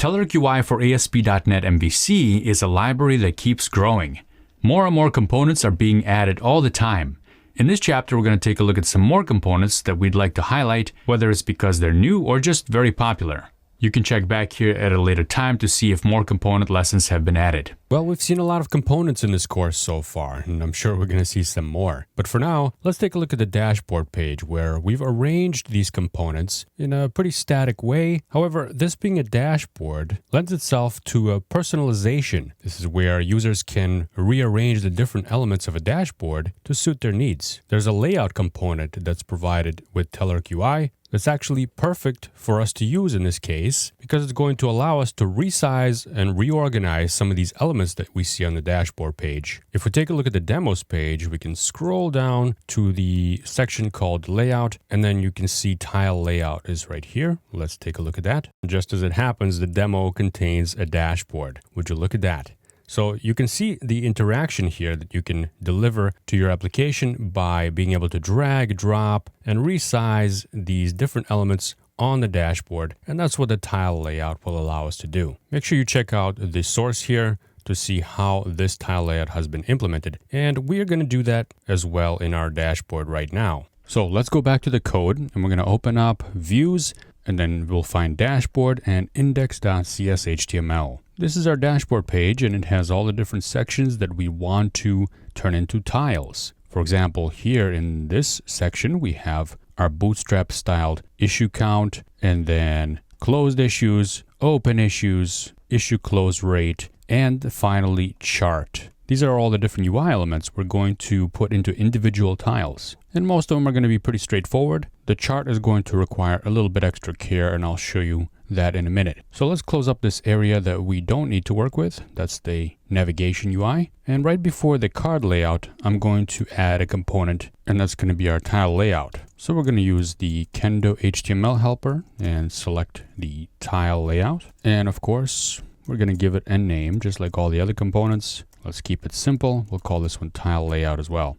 Telerik UI for ASP.NET MVC is a library that keeps growing. More and more components are being added all the time. In this chapter, we're going to take a look at some more components that we'd like to highlight, whether it's because they're new or just very popular. You can check back here at a later time to see if more component lessons have been added. Well, we've seen a lot of components in this course so far, and I'm sure we're going to see some more. But for now, let's take a look at the dashboard page where we've arranged these components in a pretty static way. However, this being a dashboard lends itself to a personalization. This is where users can rearrange the different elements of a dashboard to suit their needs. There's a layout component that's provided with Telerik UI. That's actually perfect for us to use in this case because it's going to allow us to resize and reorganize some of these elements that we see on the dashboard page. If we take a look at the demos page, we can scroll down to the section called layout, and then you can see tile layout is right here. Let's take a look at that. Just as it happens, the demo contains a dashboard. Would you look at that? So you can see the interaction here that you can deliver to your application by being able to drag, drop, and resize these different elements on the dashboard. And that's what the tile layout will allow us to do. Make sure you check out the source here to see how this tile layout has been implemented. And we are going to do that as well in our dashboard right now. So let's go back to the code and we're going to open up views, and then we'll find dashboard and index.cshtml. This is our dashboard page, and it has all the different sections that we want to turn into tiles. For example, here in this section, we have our Bootstrap styled issue count, and then closed issues, open issues, issue close rate, and finally chart. These are all the different UI elements we're going to put into individual tiles. And most of them are going to be pretty straightforward. The chart is going to require a little bit extra care, and I'll show you that in a minute. So let's close up this area that we don't need to work with. That's the navigation UI. And right before the card layout, I'm going to add a component, and that's going to be our tile layout. So we're going to use the Kendo HTML helper and select the tile layout. And of course, we're going to give it a name just like all the other components. Let's keep it simple. We'll call this one tile layout as well.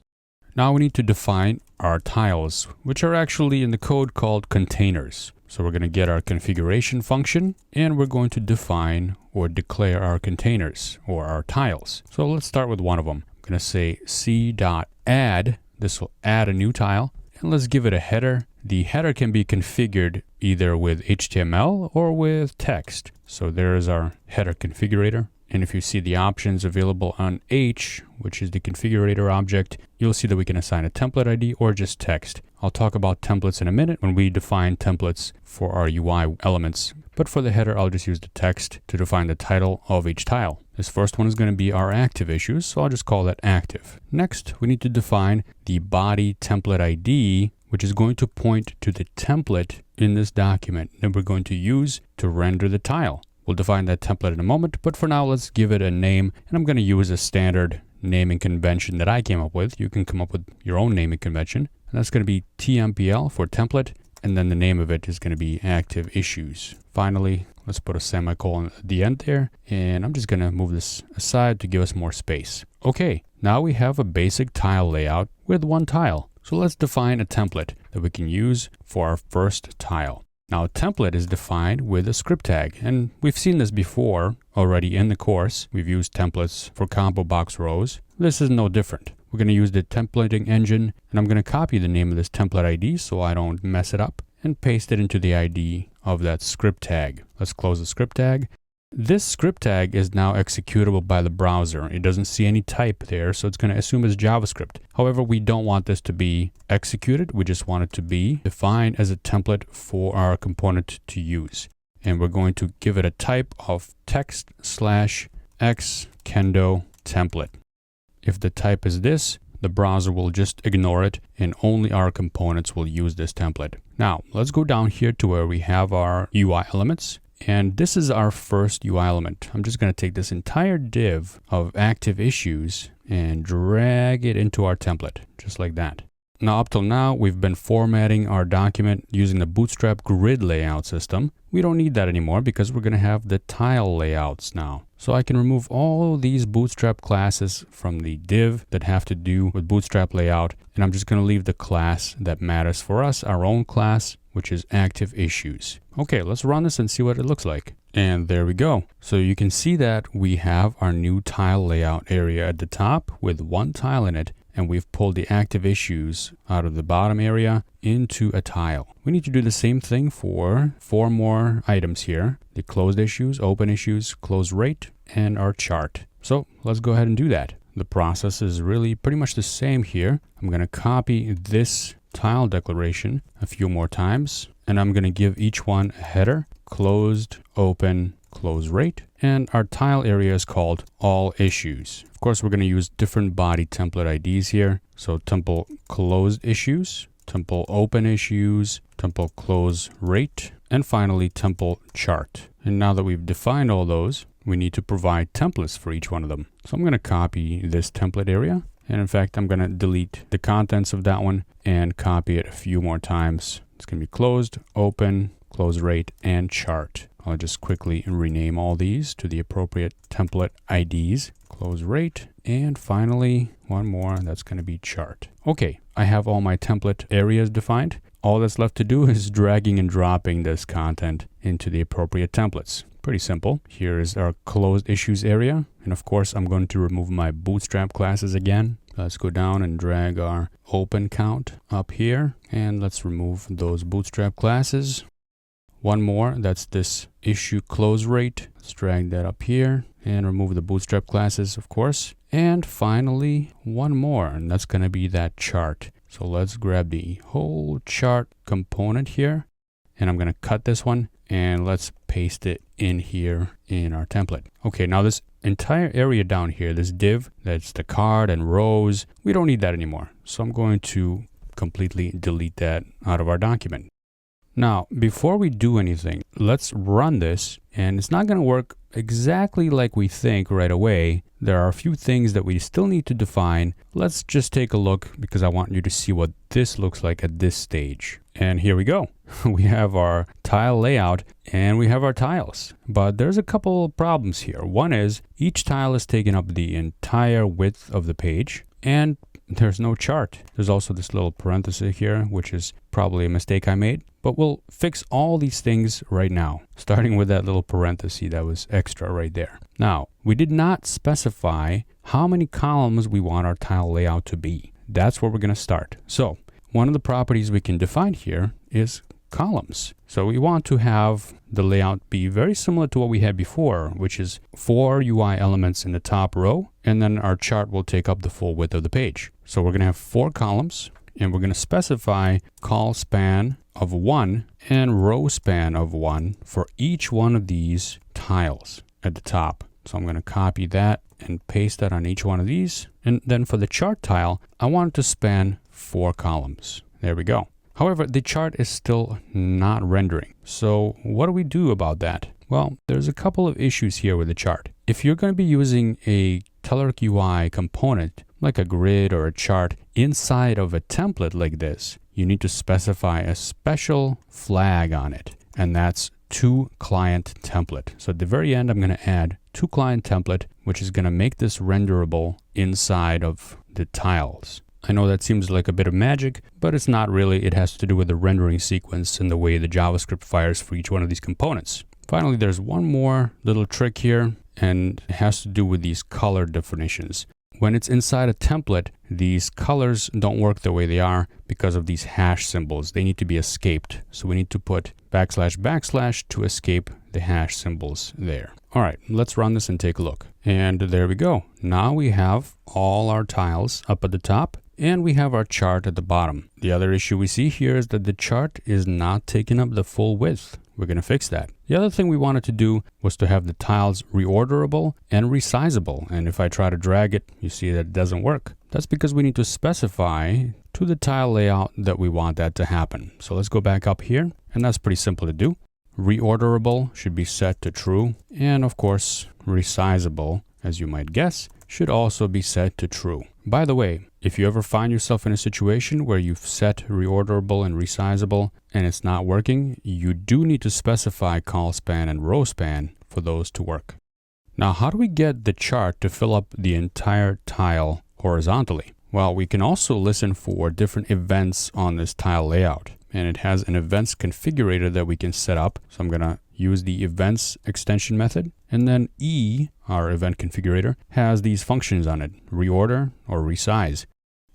Now we need to define our tiles, which are actually in the code called containers. So we're going to get our configuration function, and we're going to define or declare our containers or our tiles. So let's start with one of them. I'm going to say c.add. This will add a new tile, and let's give it a header. The header can be configured either with HTML or with text. So there is our header configurator. And if you see the options available on H, which is the configurator object, you'll see that we can assign a template ID or just text. I'll talk about templates in a minute when we define templates for our UI elements. But for the header, I'll just use the text to define the title of each tile. This first one is going to be our active issues, so I'll just call that active. Next, we need to define the body template ID, which is going to point to the template in this document that we're going to use to render the tile. We'll define that template in a moment, but for now, let's give it a name, and I'm going to use a standard naming convention that I came up with. You can come up with your own naming convention, and that's going to be TMPL for template, and then the name of it is going to be active issues. Finally, let's put a semicolon at the end there, and I'm just going to move this aside to give us more space. Okay, now we have a basic tile layout with one tile. So let's define a template that we can use for our first tile. Now, a template is defined with a script tag, and we've seen this before already in the course. We've used templates for combo box rows. This is no different. We're going to use the templating engine, and I'm going to copy the name of this template ID so I don't mess it up, and paste it into the ID of that script tag. Let's close the script tag. This script tag is now executable by the browser. It doesn't see any type there, so it's going to assume it's JavaScript. However, we don't want this to be executed. We just want it to be defined as a template for our component to use. And we're going to give it a type of text/x Kendo template. If the type is this, the browser will just ignore it, and only our components will use this template. Now, let's go down here to where we have our UI elements. And this is our first UI element. I'm just going to take this entire div of active issues and drag it into our template, just like that. Now, up till now, we've been formatting our document using the Bootstrap grid layout system. We don't need that anymore because we're going to have the tile layouts now. So I can remove all these Bootstrap classes from the div that have to do with Bootstrap layout, and I'm just going to leave the class that matters for us, our own class, which is active issues. Okay, let's run this and see what it looks like. And there we go. So you can see that we have our new tile layout area at the top with one tile in it, and we've pulled the active issues out of the bottom area into a tile. We need to do the same thing for 4 more items here: the closed issues, open issues, close rate, and our chart. So let's go ahead and do that. The process is really pretty much the same here. I'm going to copy this tile declaration a few more times, and I'm going to give each one a header: closed, open, close rate, and our tile area is called all issues. Of course, we're going to use different body template IDs here. So temple closed issues, temple open issues, temple close rate, and finally temple chart. And now that we've defined all those, we need to provide templates for each one of them. So I'm going to copy this template area. And in fact, I'm going to delete the contents of that one and copy it a few more times. It's going to be closed, open, close rate, and chart. I'll just quickly rename all these to the appropriate template IDs. Close rate, and finally one more, that's going to be chart. Okay, I have all my template areas defined. All that's left to do is dragging and dropping this content into the appropriate templates. Pretty simple. Here is our closed issues area. And of course, I'm going to remove my bootstrap classes again. Let's go down and drag our open count up here. And let's remove those bootstrap classes. One more, that's this issue close rate. Let's drag that up here and remove the bootstrap classes, of course. And finally, one more, and that's going to be that chart. So let's grab the whole chart component here, and I'm going to cut this one, and let's paste it in here in our template. Okay, now this entire area down here, this div, that's the card and rows, we don't need that anymore. So I'm going to completely delete that out of our document. Now, before we do anything, let's run this, and it's not going to work exactly like we think right away. There are a few things that we still need to define. Let's just take a look because I want you to see what this looks like at this stage. And here we go. We have our tile layout and we have our tiles. But there's a couple problems here. One is each tile is taking up the entire width of the page, and there's no chart. There's also this little parenthesis here, which is probably a mistake I made. But we'll fix all these things right now, starting with that little parenthesis that was extra right there. Now, we did not specify how many columns we want our tile layout to be. That's where we're going to start. So one of the properties we can define here is columns. So we want to have the layout be very similar to what we had before, which is 4 UI elements in the top row, and then our chart will take up the full width of the page. So we're going to have 4 columns, and we're going to specify col span of 1 and row span of 1 for each one of these tiles at the top. So I'm going to copy that and paste that on each one of these. And then for the chart tile, I want it to span 4 columns. There we go. However, the chart is still not rendering. So what do we do about that? Well, there's a couple of issues here with the chart. If you're going to be using a Telerik UI component, like a grid or a chart, inside of a template like this, you need to specify a special flag on it, and that's toClientTemplate. So at the very end, I'm going to add toClientTemplate, which is going to make this renderable inside of the tiles. I know that seems like a bit of magic, but it's not really. It has to do with the rendering sequence and the way the JavaScript fires for each one of these components. Finally, there's one more little trick here, and it has to do with these color definitions. When it's inside a template, these colors don't work the way they are because of these hash symbols. They need to be escaped. So we need to put \\/ to escape the hash symbols there. All right, let's run this and take a look. And there we go. Now we have all our tiles up at the top, and we have our chart at the bottom. The other issue we see here is that the chart is not taking up the full width. We're going to fix that. The other thing we wanted to do was to have the tiles reorderable and resizable. And if I try to drag it, you see that it doesn't work. That's because we need to specify to the tile layout that we want that to happen. So let's go back up here, and that's pretty simple to do. Reorderable should be set to true. And of course, resizable, as you might guess, should also be set to true. By the way, if you ever find yourself in a situation where you've set reorderable and resizable and it's not working, you do need to specify col span and row span for those to work. Now, how do we get the chart to fill up the entire tile horizontally? Well, we can also listen for different events on this tile layout. And it has an events configurator that we can set up. So I'm going to use the events extension method. And then E, our event configurator, has these functions on it, reorder or resize.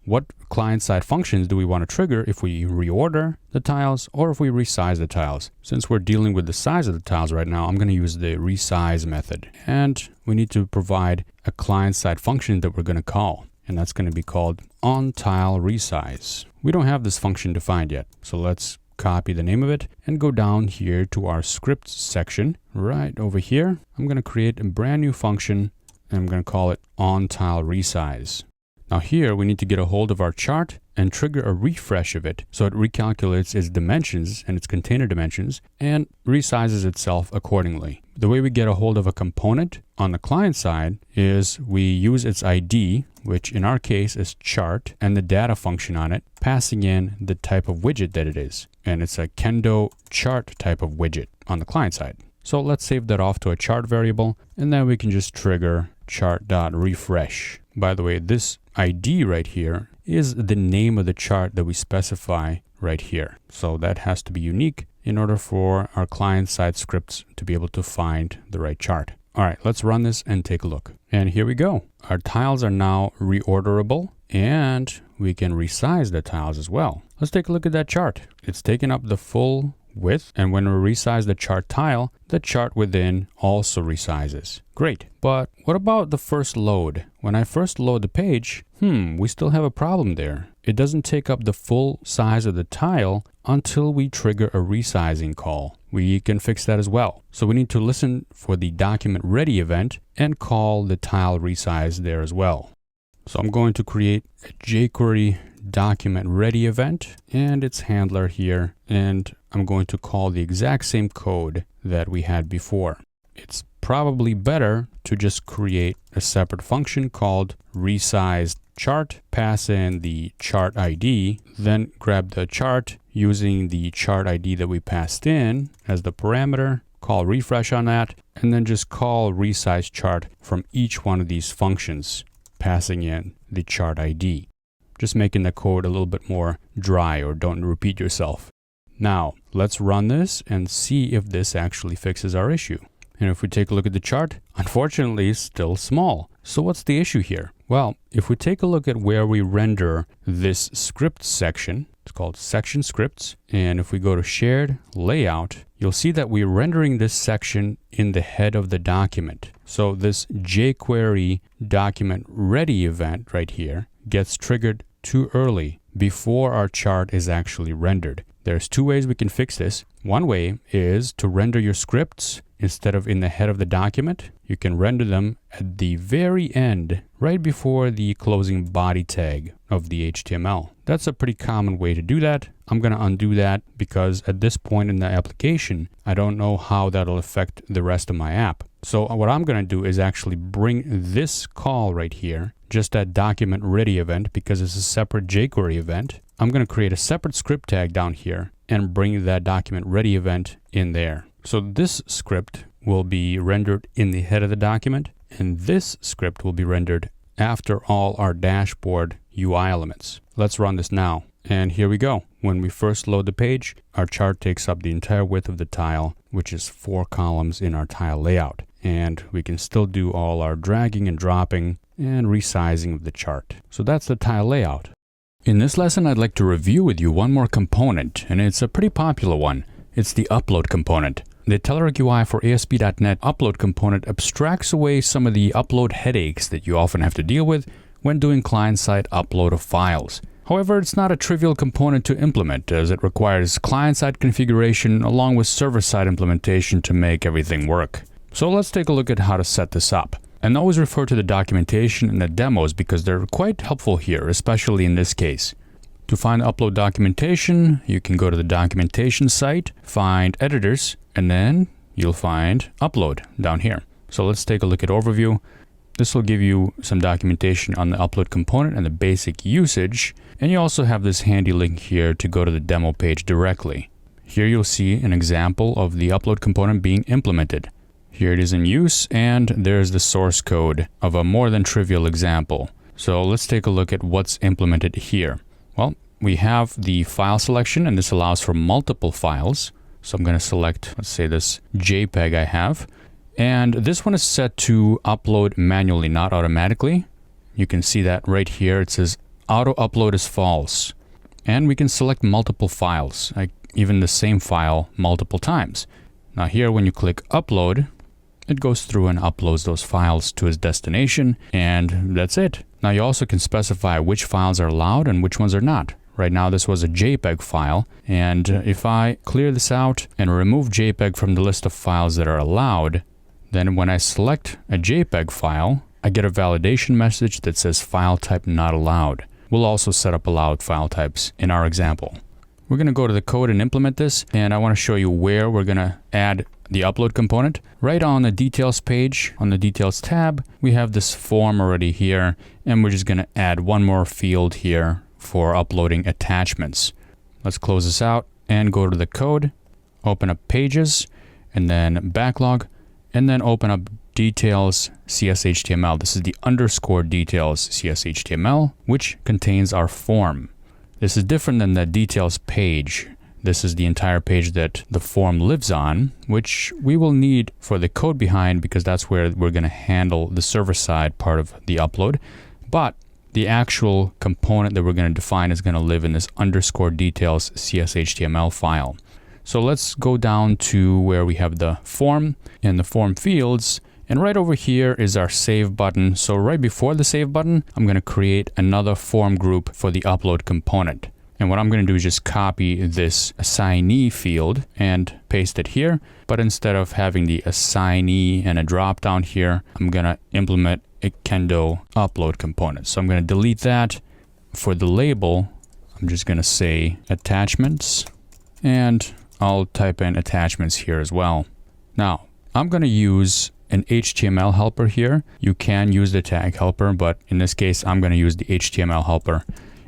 What client-side functions do we want to trigger if we reorder the tiles or if we resize the tiles? Since we're dealing with the size of the tiles right now, I'm going to use the resize method. And we need to provide a client-side function that we're going to call. And that's going to be called onTileResize. We don't have this function defined yet. So let's copy the name of it and go down here to our scripts section. Right over here, I'm going to create a brand new function and I'm going to call it onTileResize. Now here we need to get a hold of our chart and trigger a refresh of it so it recalculates its dimensions and its container dimensions and resizes itself accordingly. The way we get a hold of a component on the client side is we use its ID, which in our case is chart, and the data function on it, passing in the type of widget that it is. And it's a Kendo chart type of widget on the client side. So let's save that off to a chart variable, and then we can just trigger chart.refresh. By the way, this ID right here is the name of the chart that we specify right here. So that has to be unique in order for our client-side scripts to be able to find the right chart. All right, let's run this and take a look. And here we go. Our tiles are now reorderable and we can resize the tiles as well. Let's take a look at that chart. It's taken up the full width, and when we resize the chart tile, the chart within also resizes. Great. But what about the first load? When I first load the page, we still have a problem there. It doesn't take up the full size of the tile until we trigger a resizing call. We can fix that as well. So we need to listen for the document ready event and call the tile resize there as well. So I'm going to create a jQuery document ready event and its handler here, and I'm going to call the exact same code that we had before. It's probably better to just create a separate function called resize chart, pass in the chart ID, then grab the chart using the chart ID that we passed in as the parameter, call refresh on that, and then just call resize chart from each one of these functions, passing in the chart ID. Just making the code a little bit more dry, or don't repeat yourself. Now, let's run this and see if this actually fixes our issue. And if we take a look at the chart, unfortunately, it's still small. So what's the issue here? Well, if we take a look at where we render this script section, it's called section scripts. And if we go to shared layout, you'll see that we're rendering this section in the head of the document. So this jQuery document ready event right here gets triggered too early before our chart is actually rendered. There's two ways we can fix this. One way is to render your scripts instead of in the head of the document. You can render them at the very end, right before the closing body tag of the HTML. That's a pretty common way to do that. I'm going to undo that because at this point in the application, I don't know how that'll affect the rest of my app. So what I'm going to do is actually bring this call right here, just that document ready event, because it's a separate jQuery event. I'm going to create a separate script tag down here and bring that document ready event in there. So this script will be rendered in the head of the document, and this script will be rendered after all our dashboard UI elements. Let's run this now. And here we go. When we first load the page, our chart takes up the entire width of the tile, which is 4 columns in our tile layout. And we can still do all our dragging and dropping and resizing of the chart. So that's the tile layout. In this lesson, I'd like to review with you one more component, and it's a pretty popular one. It's the upload component. The Telerik UI for ASP.NET upload component abstracts away some of the upload headaches that you often have to deal with when doing client-side upload of files. However, it's not a trivial component to implement, as it requires client-side configuration along with server-side implementation to make everything work. So let's take a look at how to set this up. And always refer to the documentation and the demos because they're quite helpful here, especially in this case. To find upload documentation, you can go to the documentation site, find editors, and then you'll find upload down here. So let's take a look at overview. This will give you some documentation on the upload component and the basic usage. And you also have this handy link here to go to the demo page directly. Here you'll see an example of the upload component being implemented. Here it is in use, and there's the source code of a more than trivial example. So let's take a look at what's implemented here. Well, we have the file selection, and this allows for multiple files. So I'm going to select, let's say this JPEG I have. And this one is set to upload manually, not automatically. You can see that right here. It says auto upload is false. And we can select multiple files, like even the same file multiple times. Now here, when you click upload, it goes through and uploads those files to its destination, and that's it. Now you also can specify which files are allowed and which ones are not. Right now this was a JPEG file, and if I clear this out and remove JPEG from the list of files that are allowed, then when I select a JPEG file, I get a validation message that says file type not allowed. We'll also set up allowed file types in our example. We're going to go to the code and implement this, and I want to show you where we're going to add the upload component. Right on the details page, on the details tab, we have this form already here, and we're just going to add one more field here for uploading attachments. Let's close this out and go to the code, open up pages, and then backlog, and then open up details CSHTML. This is the underscore details CSHTML, which contains our form. This is different than the details page. This is the entire page that the form lives on, which we will need for the code behind because that's where we're going to handle the server side part of the upload. But the actual component that we're going to define is going to live in this underscore details CSHTML file. So let's go down to where we have the form and the form fields. And right over here is our save button. So right before the save button, I'm going to create another form group for the upload component. And what I'm going to do is just copy this assignee field and paste it here. But instead of having the assignee and a drop down here, I'm going to implement a Kendo upload component. So I'm going to delete that. For the label, I'm just going to say attachments, and I'll type in attachments here as well. Now, I'm going to use an HTML helper here. You can use the tag helper, but in this case, I'm going to use the HTML helper,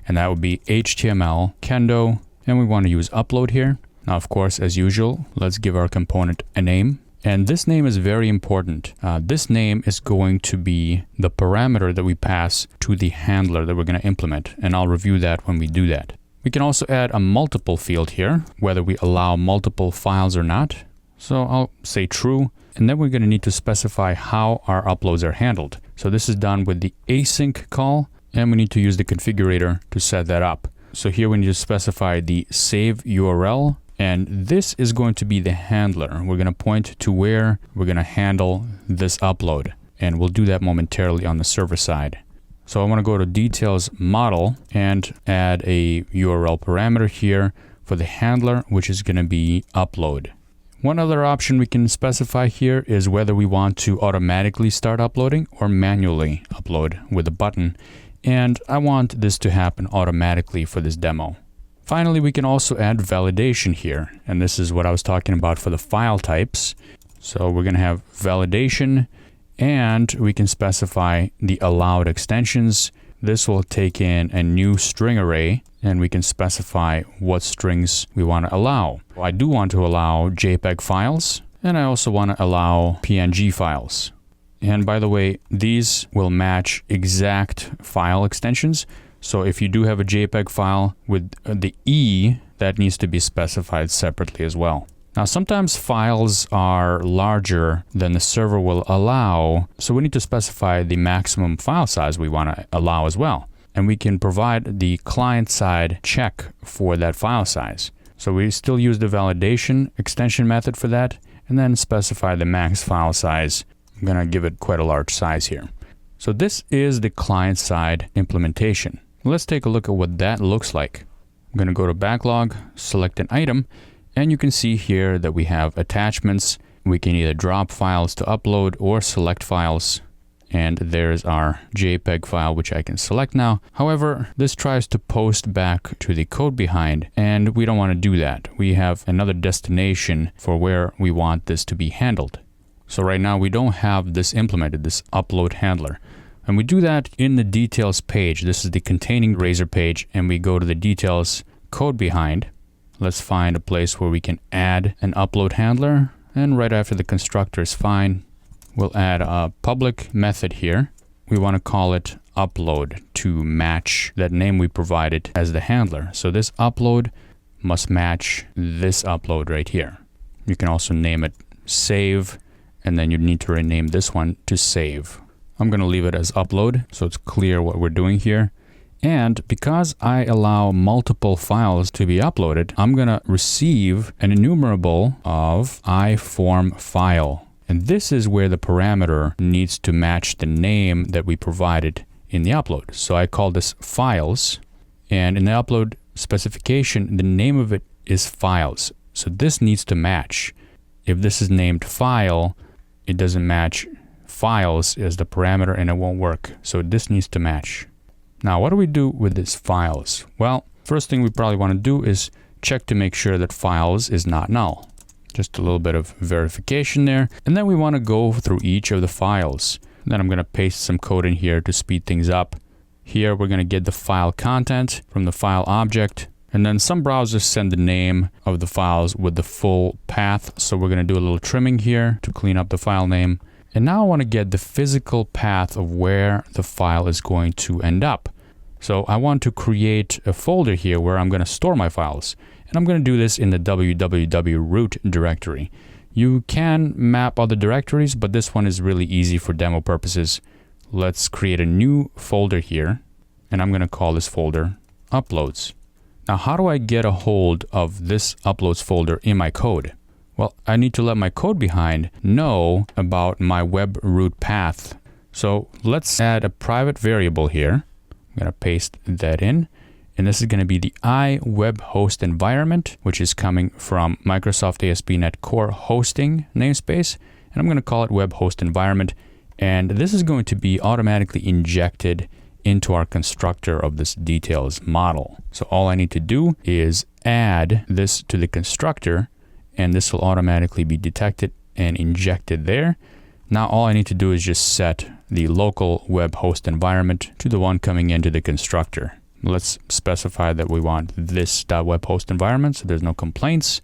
and that would be HTML Kendo, and we want to use upload here. Now, of course, as usual, let's give our component a name, and this name is very important. This name is going to be the parameter that we pass to the handler that we're going to implement, and I'll review that when we do that. We can also add a multiple field here, whether we allow multiple files or not. So I'll say true. And then we're going to need to specify how our uploads are handled. So this is done with the async call, and we need to use the configurator to set that up. So here we need to specify the save URL, and this is going to be the handler. We're going to point to where we're going to handle this upload, and we'll do that momentarily on the server side. So I want to go to details model and add a URL parameter here for the handler, which is going to be upload. One other option we can specify here is whether we want to automatically start uploading or manually upload with a button. And I want this to happen automatically for this demo. Finally, we can also add validation here. And this is what I was talking about for the file types. So we're going to have validation, and we can specify the allowed extensions. This will take in a new string array, and we can specify what strings we want to allow. I do want to allow JPEG files, and I also want to allow PNG files. And by the way, these will match exact file extensions. So if you do have a JPEG file with the E, that needs to be specified separately as well. Now, sometimes files are larger than the server will allow, so we need to specify the maximum file size we want to allow as well. And we can provide the client-side check for that file size. So we still use the validation extension method for that, and then specify the max file size. I'm going to give it quite a large size here. So this is the client-side implementation. Let's take a look at what that looks like. I'm going to go to backlog, select an item, and you can see here that we have attachments. We can either drop files to upload or select files. And there's our JPEG file, which I can select now. However, this tries to post back to the code behind, and we don't want to do that. We have another destination for where we want this to be handled. So right now we don't have this implemented, this upload handler. And we do that in the details page. This is the containing Razor page, and we go to the details code behind. Let's find a place where we can add an upload handler, and right after the constructor is fine, we'll add a public method here. We want to call it upload to match that name we provided as the handler. So this upload must match this upload right here. You can also name it save, and then you need to rename this one to save. I'm going to leave it as upload so it's clear what we're doing here. And because I allow multiple files to be uploaded, I'm going to receive an enumerable of iFormFile. And this is where the parameter needs to match the name that we provided in the upload. So I call this files, and in the upload specification, the name of it is files. So this needs to match. If this is named file, it doesn't match files as the parameter and it won't work. So this needs to match. Now, what do we do with these files? Well, first thing we probably want to do is check to make sure that files is not null. Just a little bit of verification there. And then we want to go through each of the files. And then I'm going to paste some code in here to speed things up. Here, we're going to get the file content from the file object. And then some browsers send the name of the files with the full path. So we're going to do a little trimming here to clean up the file name. And now I want to get the physical path of where the file is going to end up. So I want to create a folder here where I'm going to store my files. And I'm going to do this in the www root directory. You can map other directories, but this one is really easy for demo purposes. Let's create a new folder here. And I'm going to call this folder uploads. Now, how do I get a hold of this uploads folder in my code? Well, I need to let my code behind know about my web root path. So let's add a private variable here. I'm going to paste that in. And this is going to be the iWeb host environment, which is coming from Microsoft ASP.NET Core hosting namespace. And I'm going to call it web host environment. And this is going to be automatically injected into our constructor of this details model. So all I need to do is add this to the constructor, and this will automatically be detected and injected there. Now all I need to do is just set the local web host environment to the one coming into the constructor. Let's specify that we want this .web host environment so there's no complaints.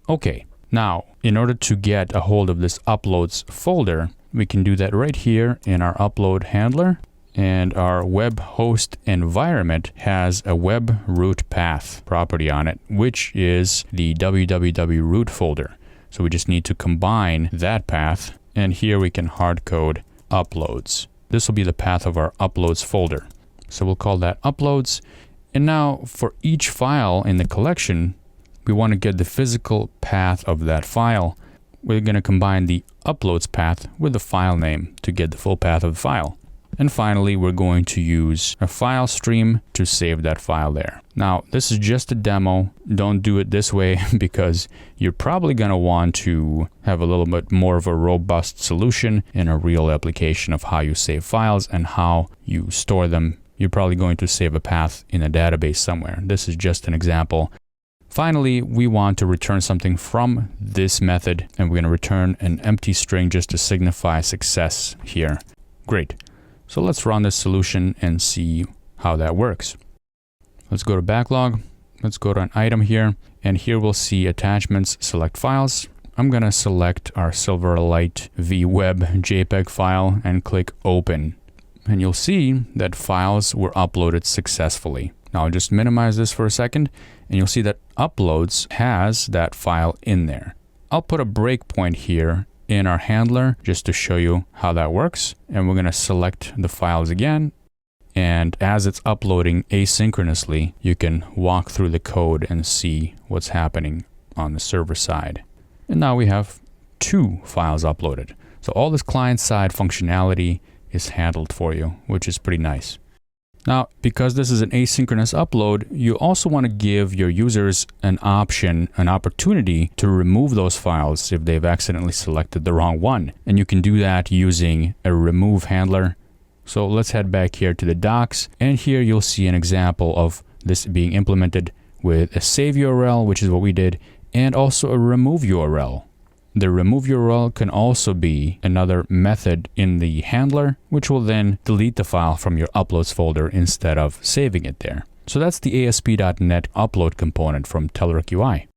Okay, now in order to get a hold of this uploads folder, we can do that right here in our upload handler. And our web host environment has a web root path property on it, which is the www root folder. So we just need to combine that path, and here we can hard code uploads. This will be the path of our uploads folder. So we'll call that uploads. And now for each file in the collection, we want to get the physical path of that file. We're going to combine the uploads path with the file name to get the full path of the file. And finally, we're going to use a file stream to save that file there. Now, this is just a demo. Don't do it this way because you're probably going to want to have a little bit more of a robust solution in a real application of how you save files and how you store them. You're probably going to save a path in a database somewhere. This is just an example. Finally, we want to return something from this method, and we're going to return an empty string just to signify success here. Great. So let's run this solution and see how that works. Let's go to backlog. Let's go to an item here. And here we'll see attachments, select files. I'm going to select our Silverlight VWeb JPEG file and click open. And you'll see that files were uploaded successfully. Now I'll just minimize this for a second and you'll see that uploads has that file in there. I'll put a breakpoint here in our handler just to show you how that works. And we're going to select the files again. And as it's uploading asynchronously, you can walk through the code and see what's happening on the server side. And now we have 2 files uploaded. So all this client-side functionality is handled for you, which is pretty nice. Now, because this is an asynchronous upload, you also want to give your users an option, an opportunity to remove those files if they've accidentally selected the wrong one. And you can do that using a remove handler. So let's head back here to the docs. And here you'll see an example of this being implemented with a save URL, which is what we did, and also a remove URL. The remove URL can also be another method in the handler, which will then delete the file from your uploads folder instead of saving it there. So that's the ASP.NET upload component from Telerik UI.